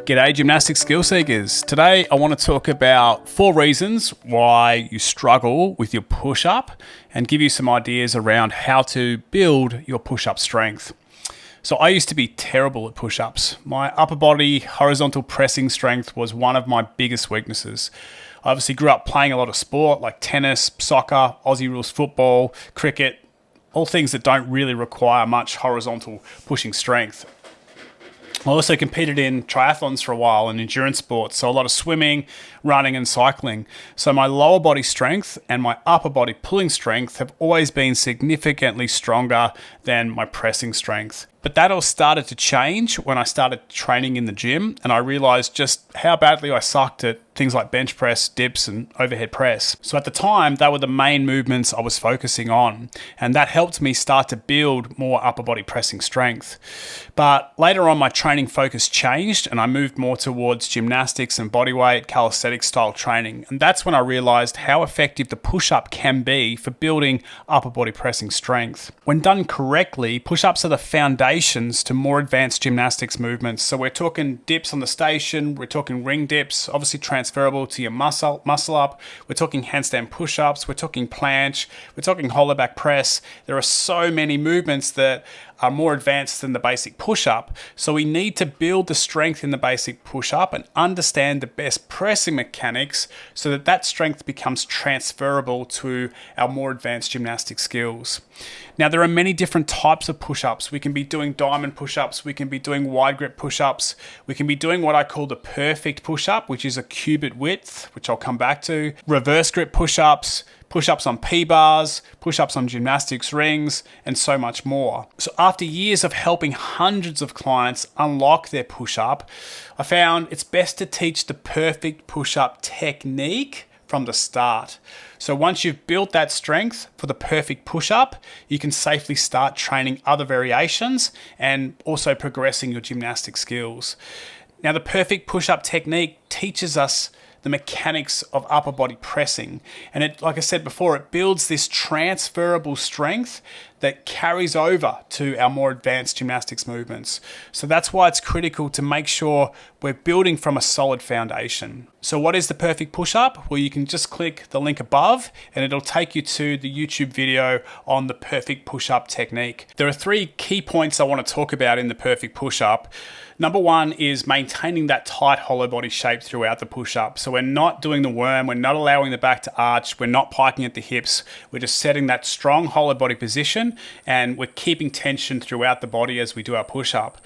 G'day gymnastics skill seekers. Today I want to talk about 4 reasons why you struggle with your push-up and give you some ideas around how to build your push-up strength. So I used to be terrible at push-ups. My upper body horizontal pressing strength was one of my biggest weaknesses. I obviously grew up playing a lot of sport like tennis, soccer, Aussie rules football, cricket, all things that don't really require much horizontal pushing strength. I also competed in triathlons for a while and endurance sports, so a lot of swimming, running and cycling. So my lower body strength and my upper body pulling strength have always been significantly stronger than my pressing strength. But that all started to change when I started training in the gym, and I realized just how badly I sucked at things like bench press, dips and overhead press. So at the time, they were the main movements I was focusing on, and that helped me start to build more upper body pressing strength. But later on, my training focus changed and I moved more towards gymnastics and bodyweight, calisthenics style training. And that's when I realized how effective the push-up can be for building upper body pressing strength. When done correctly, push-ups are the foundations to more advanced gymnastics movements. So we're talking dips on the station, we're talking ring dips, obviously transferable to your muscle up. We're talking handstand push-ups, we're talking planche, we're talking hollow back press. There are so many movements that are more advanced than the basic push-up. So we need to build the strength in the basic push-up and understand the best pressing mechanics so that that strength becomes transferable to our more advanced gymnastic skills. Now, there are many different types of push-ups. We can be doing diamond push-ups, we can be doing wide grip push-ups, we can be doing what I call the perfect push-up, which is a cubit width, which I'll come back to, reverse grip push-ups, push-ups on P-bars, push-ups on gymnastics rings, and so much more. So after years of helping hundreds of clients unlock their push-up, I found it's best to teach the perfect push-up technique from the start. So once you've built that strength for the perfect push-up, you can safely start training other variations and also progressing your gymnastic skills. Now, the perfect push-up technique teaches us the mechanics of upper body pressing. And it, like I said before, it builds this transferable strength that carries over to our more advanced gymnastics movements. So that's why it's critical to make sure we're building from a solid foundation. So what is the perfect push-up? Well, you can just click the link above and it'll take you to the YouTube video on the perfect push-up technique. There are 3 key points I want to talk about in the perfect push-up. Number 1 is maintaining that tight hollow body shape throughout the push-up. So we're not doing the worm, we're not allowing the back to arch, we're not piking at the hips, we're just setting that strong hollow body position and we're keeping tension throughout the body as we do our push-up.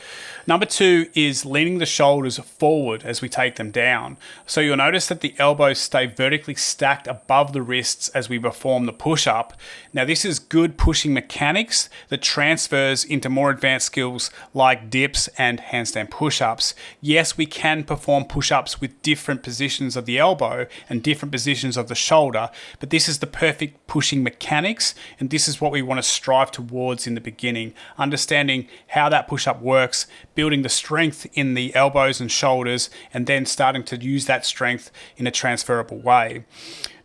Number 2 is leaning the shoulders forward as we take them down. So you'll notice that the elbows stay vertically stacked above the wrists as we perform the push-up. Now this is good pushing mechanics that transfers into more advanced skills like dips and handstand push-ups. Yes, we can perform push-ups with different positions of the elbow and different positions of the shoulder, but this is the perfect pushing mechanics, and this is what we want to strive towards in the beginning. Understanding how that push-up works, building the strength in the elbows and shoulders, and then starting to use that strength in a transferable way.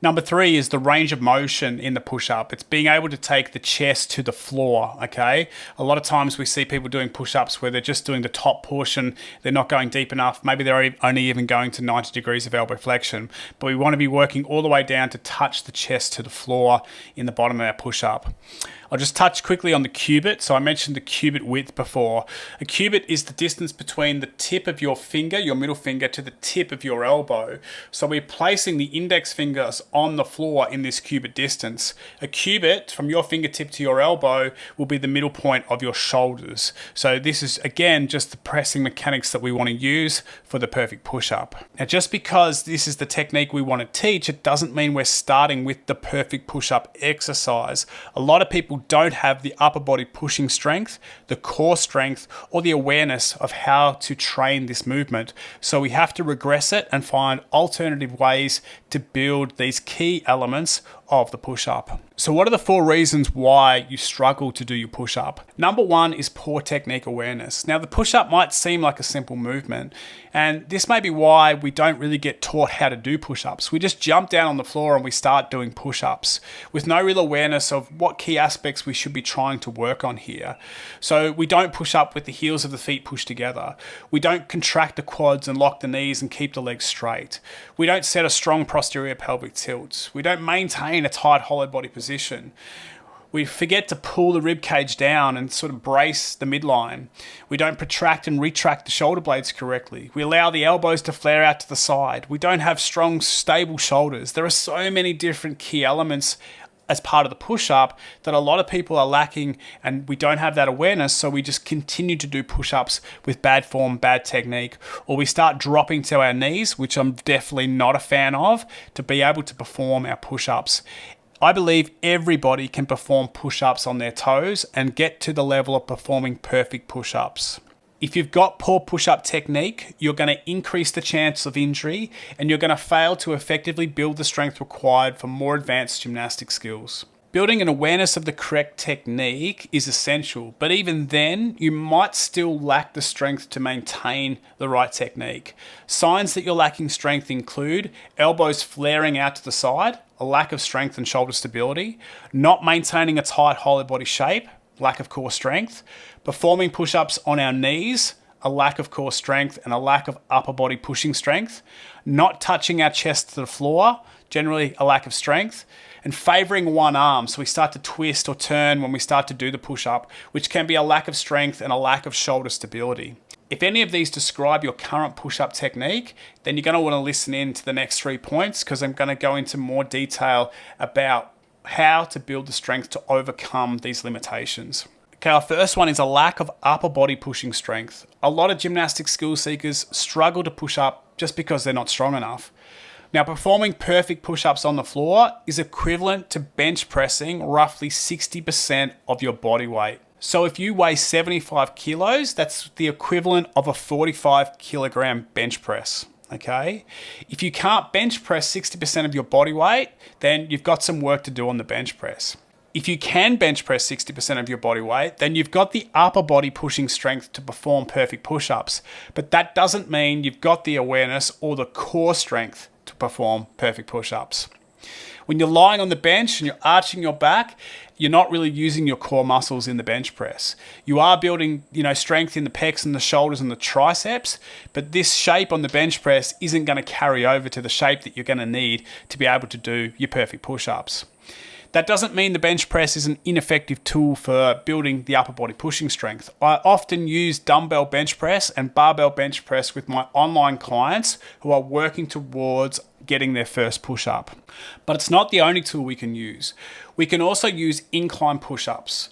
Number 3 is the range of motion in the push-up. It's being able to take the chest to the floor, okay? A lot of times we see people doing push-ups where they're just doing the top portion, they're not going deep enough, maybe they're only even going to 90 degrees of elbow flexion, but we want to be working all the way down to touch the chest to the floor in the bottom of our push-up. I'll just touch quickly on the cubit. So I mentioned the cubit width before. A cubit is the distance between the tip of your finger, your middle finger, to the tip of your elbow. So we're placing the index fingers on the floor in this cubit distance. A cubit from your fingertip to your elbow will be the middle point of your shoulders. So this is, again, just the pressing mechanics that we want to use for the perfect push-up. Now, just because this is the technique we want to teach, it doesn't mean we're starting with the perfect push-up exercise. A lot of people don't have the upper body pushing strength, the core strength, or the awareness of how to train this movement. So we have to regress it and find alternative ways to build these key elements of the push-up. So what are the 4 reasons why you struggle to do your push-up? Number 1 is poor technique awareness. Now the push-up might seem like a simple movement, and this may be why we don't really get taught how to do push-ups. We just jump down on the floor and we start doing push-ups with no real awareness of what key aspects we should be trying to work on here. So we don't push up with the heels of the feet pushed together. We don't contract the quads and lock the knees and keep the legs straight. We don't set a strong posterior pelvic tilt. We don't maintain a tight hollow body position. We forget to pull the rib cage down and sort of brace the midline. We don't protract and retract the shoulder blades correctly. We allow the elbows to flare out to the side. We don't have strong, stable shoulders. There are so many different key elements as part of the push-up that a lot of people are lacking, and we don't have that awareness, so we just continue to do push-ups with bad form, bad technique, or we start dropping to our knees, which I'm definitely not a fan of, to be able to perform our push-ups. I believe everybody can perform push-ups on their toes and get to the level of performing perfect push-ups. If you've got poor push-up technique, you're going to increase the chance of injury and you're going to fail to effectively build the strength required for more advanced gymnastic skills. Building an awareness of the correct technique is essential, but even then, you might still lack the strength to maintain the right technique. Signs that you're lacking strength include elbows flaring out to the side, a lack of strength and shoulder stability, not maintaining a tight hollow body shape, lack of core strength, performing push-ups on our knees, a lack of core strength and a lack of upper body pushing strength, not touching our chest to the floor, generally a lack of strength, and favoring one arm. So we start to twist or turn when we start to do the push-up, which can be a lack of strength and a lack of shoulder stability. If any of these describe your current push-up technique, then you're going to want to listen in to the next 3 points, because I'm going to go into more detail about how to build the strength to overcome these limitations. Okay, our first one is a lack of upper body pushing strength. A lot of gymnastic skill seekers struggle to push up just because they're not strong enough. Now, performing perfect push-ups on the floor is equivalent to bench pressing roughly 60% of your body weight. So if you weigh 75 kilos, that's the equivalent of a 45 kilogram bench press. Okay, if you can't bench press 60% of your body weight, then you've got some work to do on the bench press. If you can bench press 60% of your body weight, then you've got the upper body pushing strength to perform perfect push-ups. But that doesn't mean you've got the awareness or the core strength to perform perfect push-ups. When you're lying on the bench and you're arching your back, you're not really using your core muscles in the bench press. You are building, strength in the pecs and the shoulders and the triceps, but this shape on the bench press isn't going to carry over to the shape that you're going to need to be able to do your perfect push-ups. That doesn't mean the bench press is an ineffective tool for building the upper body pushing strength. I often use dumbbell bench press and barbell bench press with my online clients who are working towards getting their first push-up. But it's not the only tool we can use. We can also use incline push-ups.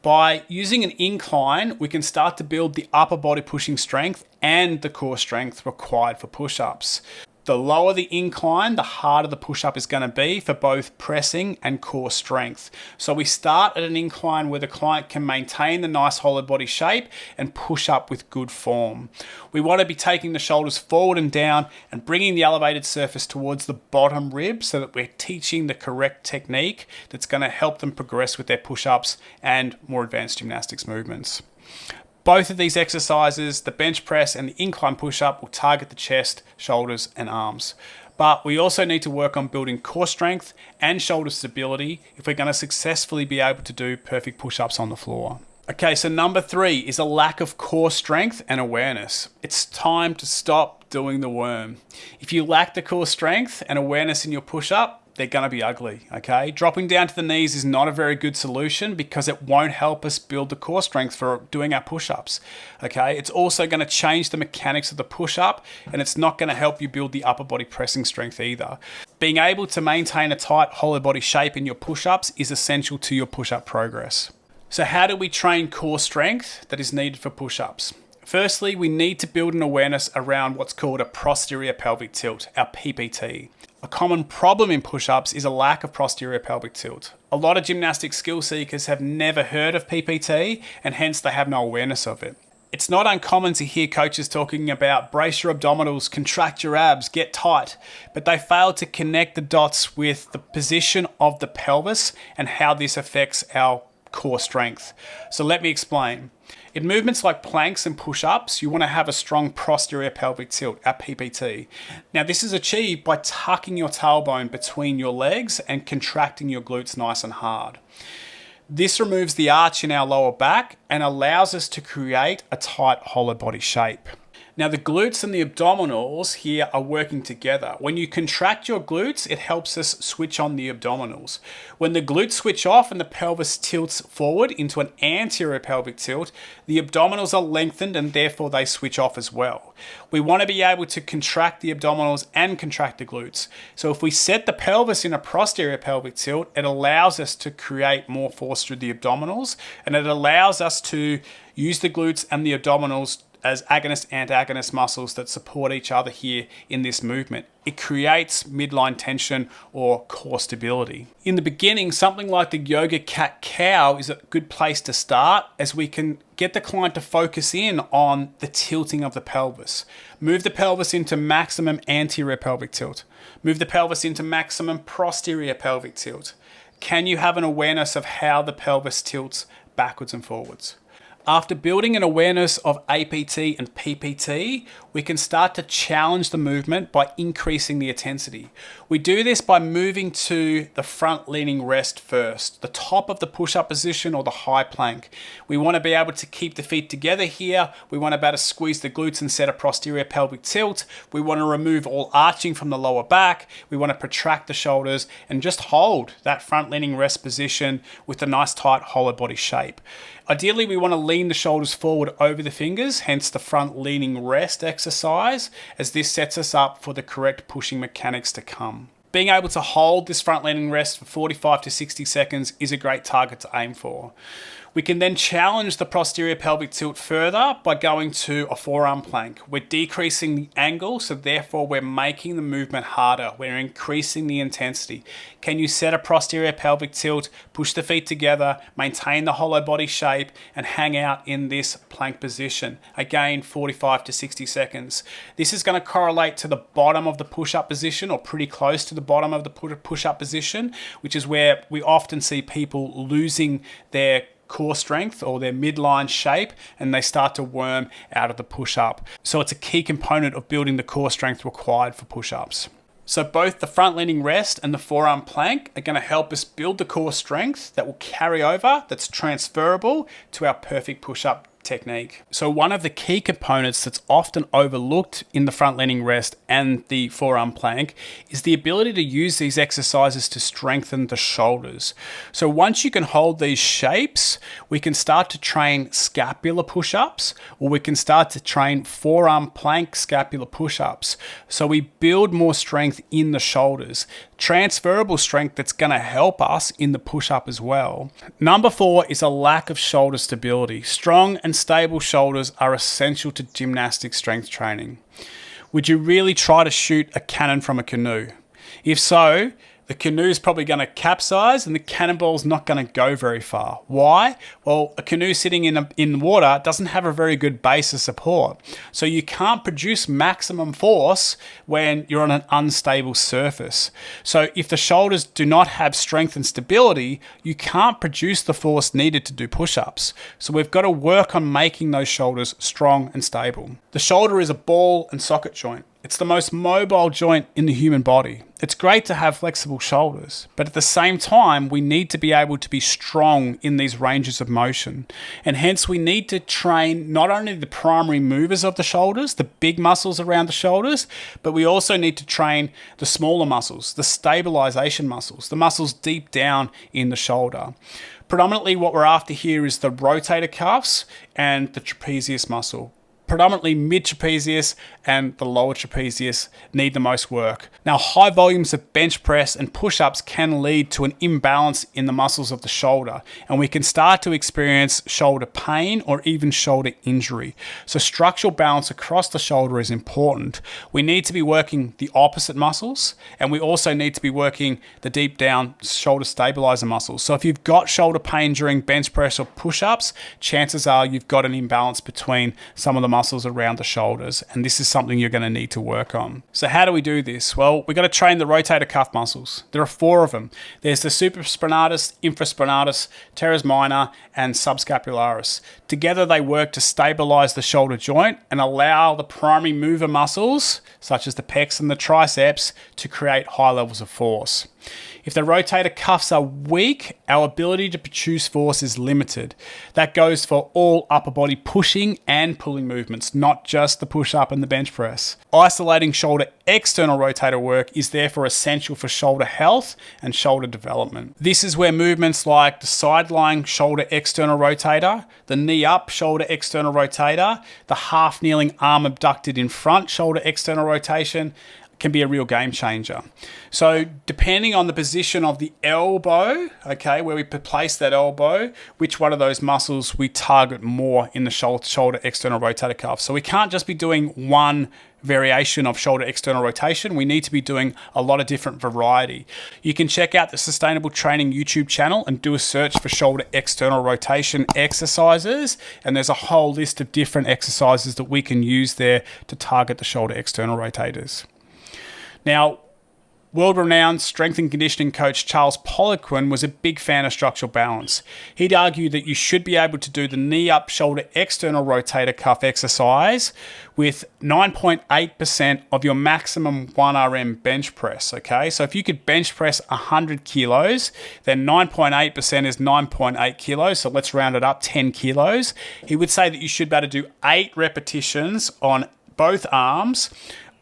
By using an incline, we can start to build the upper body pushing strength and the core strength required for push-ups. The lower the incline, the harder the push-up is going to be for both pressing and core strength. So we start at an incline where the client can maintain the nice hollow body shape and push up with good form. We want to be taking the shoulders forward and down and bringing the elevated surface towards the bottom rib so that we're teaching the correct technique that's going to help them progress with their push-ups and more advanced gymnastics movements. Both of these exercises, the bench press and the incline push-up, will target the chest, shoulders, and arms. But we also need to work on building core strength and shoulder stability if we're going to successfully be able to do perfect push-ups on the floor. Okay, so number 3 is a lack of core strength and awareness. It's time to stop doing the worm. If you lack the core strength and awareness in your push-up, they're going to be ugly, okay? Dropping down to the knees is not a very good solution because it won't help us build the core strength for doing our push-ups, okay? It's also going to change the mechanics of the push-up, and it's not going to help you build the upper body pressing strength either. Being able to maintain a tight hollow body shape in your push-ups is essential to your push-up progress. So how do we train core strength that is needed for push-ups? Firstly, we need to build an awareness around what's called a posterior pelvic tilt, our PPT. A common problem in push-ups is a lack of posterior pelvic tilt. A lot of gymnastic skill seekers have never heard of PPT and hence they have no awareness of it. It's not uncommon to hear coaches talking about brace your abdominals, contract your abs, get tight, but they fail to connect the dots with the position of the pelvis and how this affects our core strength. So let me explain. In movements like planks and push-ups, you want to have a strong posterior pelvic tilt, a PPT. Now this is achieved by tucking your tailbone between your legs and contracting your glutes nice and hard. This removes the arch in our lower back and allows us to create a tight hollow body shape. Now the glutes and the abdominals here are working together. When you contract your glutes, it helps us switch on the abdominals. When the glutes switch off and the pelvis tilts forward into an anterior pelvic tilt, the abdominals are lengthened and therefore they switch off as well. We want to be able to contract the abdominals and contract the glutes. So if we set the pelvis in a posterior pelvic tilt, it allows us to create more force through the abdominals, and it allows us to use the glutes and the abdominals as agonist-antagonist muscles that support each other here in this movement. It creates midline tension or core stability. In the beginning, something like the yoga cat-cow is a good place to start, as we can get the client to focus in on the tilting of the pelvis. Move the pelvis into maximum anterior pelvic tilt. Move the pelvis into maximum posterior pelvic tilt. Can you have an awareness of how the pelvis tilts backwards and forwards? After building an awareness of APT and PPT, we can start to challenge the movement by increasing the intensity. We do this by moving to the front leaning rest first, the top of the push-up position or the high plank. We want to be able to keep the feet together here. We want to be able to squeeze the glutes and set a posterior pelvic tilt. We want to remove all arching from the lower back. We want to protract the shoulders and just hold that front leaning rest position with a nice tight hollow body shape. Ideally, we want to lean the shoulders forward over the fingers, hence the front leaning rest exercise, as this sets us up for the correct pushing mechanics to come. Being able to hold this front leaning rest for 45 to 60 seconds is a great target to aim for. We can then challenge the posterior pelvic tilt further by going to a forearm plank. We're decreasing the angle, so therefore we're making the movement harder. We're increasing the intensity. Can you set a posterior pelvic tilt, push the feet together, maintain the hollow body shape, and hang out in this plank position? Again, 45 to 60 seconds. This is going to correlate to the bottom of the push-up position, or pretty close to the bottom of the push-up position, which is where we often see people losing their core strength or their midline shape, and they start to worm out of the push-up. So it's a key component of building the core strength required for push-ups. So both the front leaning rest and the forearm plank are going to help us build the core strength that will carry over, that's transferable to our perfect push-up technique. So one of the key components that's often overlooked in the front leaning rest and the forearm plank is the ability to use these exercises to strengthen the shoulders. So once you can hold these shapes, we can start to train scapular push-ups, or we can start to train forearm plank scapular push-ups. So we build more strength in the shoulders, transferable strength that's going to help us in the push-up as well. Number 4 is a lack of shoulder stability. Strong and stable shoulders are essential to gymnastic strength training. Would you really try to shoot a cannon from a canoe? If so, the canoe is probably going to capsize and the cannonball's not going to go very far. Why? Well, a canoe sitting in water doesn't have a very good base of support. So you can't produce maximum force when you're on an unstable surface. So if the shoulders do not have strength and stability, you can't produce the force needed to do push-ups. So we've got to work on making those shoulders strong and stable. The shoulder is a ball and socket joint. It's the most mobile joint in the human body. It's great to have flexible shoulders, but at the same time, we need to be able to be strong in these ranges of motion. And hence we need to train not only the primary movers of the shoulders, the big muscles around the shoulders, but we also need to train the smaller muscles, the stabilization muscles, the muscles deep down in the shoulder. Predominantly what we're after here is the rotator cuffs and the trapezius muscle. predominantly mid trapezius and the lower trapezius need the most work. Now, high volumes of bench press and push-ups can lead to an imbalance in the muscles of the shoulder, and we can start to experience shoulder pain or even shoulder injury. So structural balance across the shoulder is important. We need to be working the opposite muscles, and we also need to be working the deep down shoulder stabilizer muscles. So if you've got shoulder pain during bench press or push-ups, chances are you've got an imbalance between some of the muscles around the shoulders, and this is something you're going to need to work on. So how do we do this? Well, we've got to train the rotator cuff muscles. There are 4 of them. There's the supraspinatus, infraspinatus, teres minor, and subscapularis. Together they work to stabilize the shoulder joint and allow the primary mover muscles, such as the pecs and the triceps, to create high levels of force. If the rotator cuffs are weak, our ability to produce force is limited. That goes for all upper body pushing and pulling movements, not just the push-up and the bench press. Isolating shoulder external rotator work is therefore essential for shoulder health and shoulder development. This is where movements like the side-lying shoulder external rotator, the knee-up shoulder external rotator, the half-kneeling arm abducted in front shoulder external rotation, can be a real game changer. So depending on the position of the elbow, okay, where we place that elbow, which one of those muscles we target more in the shoulder external rotator cuff. So we can't just be doing one variation of shoulder external rotation. We need to be doing a lot of different variety. You can check out the Sustainable Training YouTube channel and do a search for shoulder external rotation exercises, and there's a whole list of different exercises that we can use there to target the shoulder external rotators. Now, world-renowned strength and conditioning coach Charles Poliquin was a big fan of structural balance. He'd argue that you should be able to do the knee-up shoulder external rotator cuff exercise with 9.8% of your maximum 1RM bench press, okay? So if you could bench press 100 kilos, then 9.8% is 9.8 kilos, so let's round it up, 10 kilos. He would say that you should be able to do 8 repetitions on both arms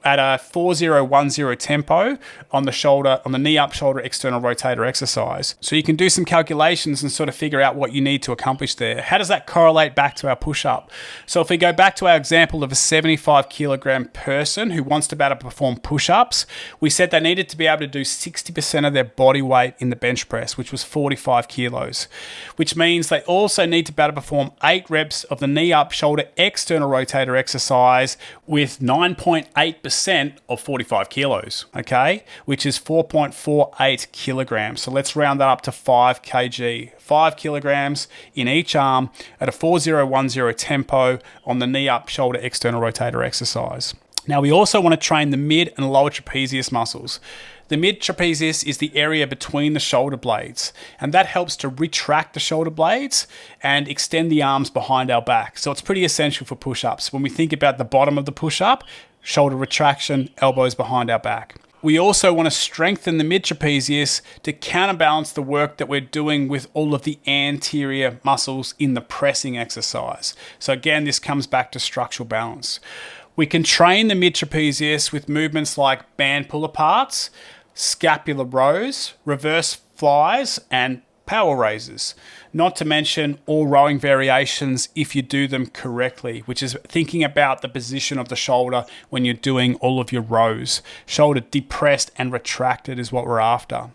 at a 4010 tempo on the knee up shoulder external rotator exercise. So you can do some calculations and sort of figure out what you need to accomplish there. How does that correlate back to our push up? So if we go back to our example of a 75 kilogram person who wants to be able to perform push ups, we said they needed to be able to do 60% of their body weight in the bench press, which was 45 kilos, which means they also need to be able to perform 8 reps of the knee up shoulder external rotator exercise with 9.8% of 45 kilos, okay, which is 4.48 kilograms. So let's round that up to 5 kg, 5 kilograms in each arm at a 4010 tempo on the knee up shoulder external rotator exercise. Now we also want to train the mid and lower trapezius muscles. The mid trapezius is the area between the shoulder blades, and that helps to retract the shoulder blades and extend the arms behind our back. So it's pretty essential for push-ups. When we think about the bottom of the push-up, shoulder retraction, elbows behind our back. We also want to strengthen the mid trapezius to counterbalance the work that we're doing with all of the anterior muscles in the pressing exercise. So again, this comes back to structural balance. We can train the mid trapezius with movements like band pull aparts, scapular rows, reverse flies, and power raises, not to mention all rowing variations if you do them correctly, which is thinking about the position of the shoulder when you're doing all of your rows. Shoulder depressed and retracted is what we're after.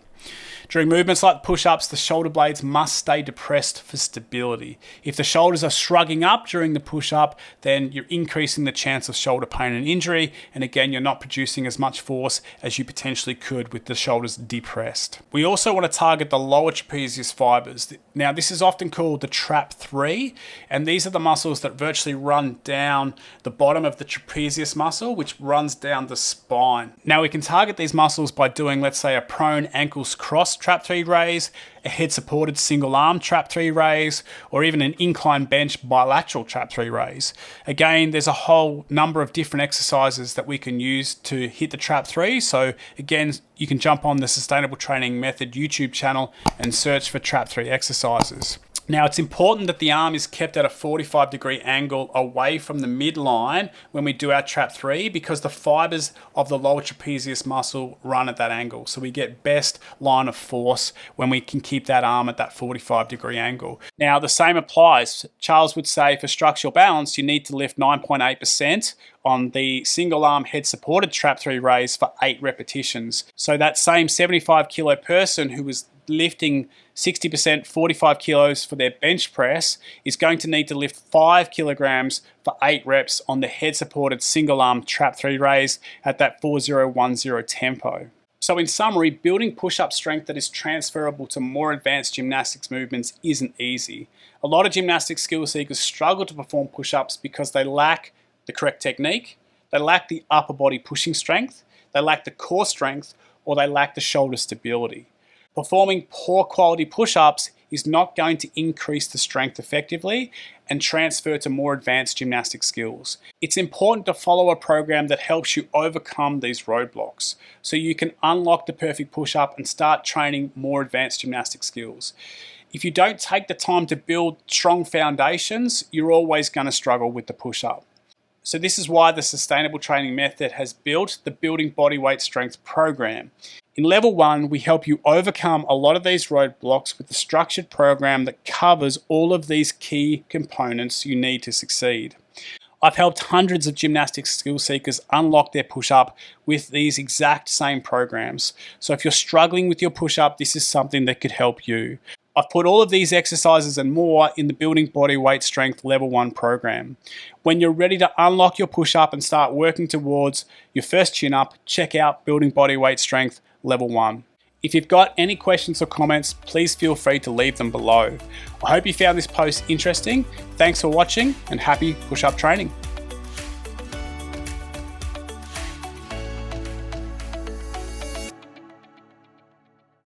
During movements like push-ups, the shoulder blades must stay depressed for stability. If the shoulders are shrugging up during the push-up, then you're increasing the chance of shoulder pain and injury, and again, you're not producing as much force as you potentially could with the shoulders depressed. We also want to target the lower trapezius fibers. Now, this is often called the trap 3, and these are the muscles that virtually run down the bottom of the trapezius muscle, which runs down the spine. Now, we can target these muscles by doing, let's say, a prone ankles cross trap 3 raise, a head supported single arm trap 3 raise, or even an incline bench bilateral trap 3 raise. Again, there's a whole number of different exercises that we can use to hit the trap 3. So again, you can jump on the Sustainable Training Method YouTube channel and search for trap 3 exercises. Now, it's important that the arm is kept at a 45-degree angle away from the midline when we do our trap 3, because the fibers of the lower trapezius muscle run at that angle. So we get best line of force when we can keep that arm at that 45-degree angle. Now, the same applies. Charles would say for structural balance, you need to lift 9.8% on the single arm head supported trap 3 raise for 8 repetitions. So that same 75 kilo person who was lifting 60%, 45 kilos for their bench press is going to need to lift 5 kilograms for 8 reps on the head supported single arm trap 3 raise at that 4010 tempo. So in summary, building push-up strength that is transferable to more advanced gymnastics movements isn't easy. A lot of gymnastics skill seekers struggle to perform push-ups because they lack the correct technique, they lack the upper body pushing strength, they lack the core strength, or they lack the shoulder stability. Performing poor quality push-ups is not going to increase the strength effectively and transfer to more advanced gymnastic skills. It's important to follow a program that helps you overcome these roadblocks so you can unlock the perfect push-up and start training more advanced gymnastic skills. If you don't take the time to build strong foundations, you're always going to struggle with the push-up. So this is why the Sustainable Training Method has built the Building Bodyweight Strength program. In level 1, we help you overcome a lot of these roadblocks with a structured program that covers all of these key components you need to succeed. I've helped hundreds of gymnastics skill seekers unlock their push-up with these exact same programs. So if you're struggling with your push-up, this is something that could help you. I've put all of these exercises and more in the Building Bodyweight Strength Level 1 program. When you're ready to unlock your push-up and start working towards your first chin-up, check out Building Bodyweight Strength Level 1. If you've got any questions or comments, please feel free to leave them below. I hope you found this post interesting. Thanks for watching and happy push-up training.